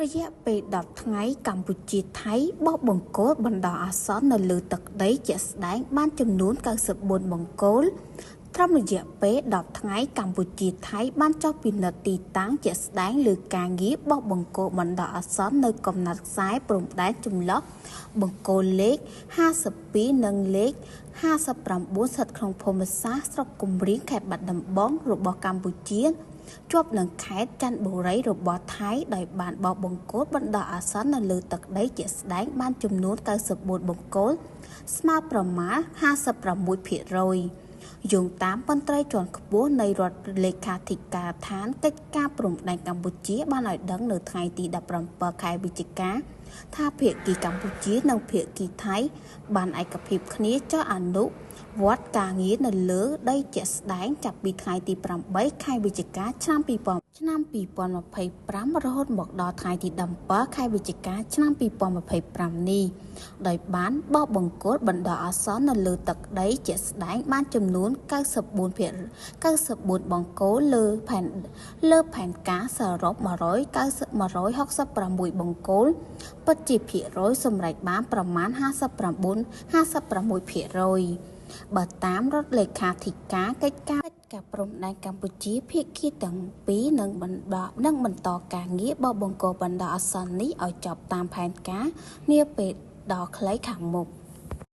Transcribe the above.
ระยะពេល10ថ្ងៃកម្ពុជាថៃបោះបង្គោលបណ្ដោះអាសន្ននៅលើទឹកដីជាក់ស្ដែងបានចំនួន94បង្គោលត្រឹមរយៈពេល10ថ្ងៃកម្ពុជាថៃបានចុះពិនិត្យទីតាំងជាក់ស្ដែងលើការងារបោះបង្គោលបណ្ដោះអាសន្ននៅកំណត់ខ្សែព្រំដែនចន្លោះបង្គោលលេខ52និងលេខ59ស្ថិតក្នុងភូមិសាស្ត្រស្រុកគំរៀងខេត្តបាត់ដំបងរបស់កម្ពុជាជាប់នឹងខេត្តចន្ទបុរីរបស់ថៃដោយបានបោះបង្គោលបណ្ដោះអាសន្ននៅលើទឹកដីជាក់ស្ដែងបានចំនួន94បង្គោលស្មើប្រមាណ56%យោងតាមមន្ត្រីជាន់ខ្ពស់នៃរដ្ឋលេខាធិការដ្ឋានកិច្ចការព្រំដែនកម្ពុជាបានឲ្យដឹងនៅថ្ងៃទី17ខែវិច្ឆិកាថាភាគីកម្ពុជានិងភាគីថៃបានឯកភាពគ្នាចុះអនុវត្តការងារនៅលើដីជាក់ស្ដែងចាប់ពីថ្ងៃទី8ខែវិច្ឆិកាឆ្នាំ2025រហូតមកដល់ថ្ងៃទី17ខែវិច្ឆិកាឆ្នាំ2025នេះដោយបានបោះបង្គោលបណ្ដោះអាសន្ននៅលើទឹកដីជាក់ស្ដែងបានចំនួន94បង្គោលលើផែនការសរុប166បង្គោលពិតជាភាគរយសម្រេចបានប្រមាណ56%បើតាមរដ្ឋលេខាធិការកិច្ចការព្រំដែនកម្ពុជាភាគីទាំងពីរនឹងបន្តការងារបោះបង្គោលបណ្ដោះអាសន្ននេះឲ្យចប់តាមផែនការនាពេលដ៏ខ្លីខាងមុខ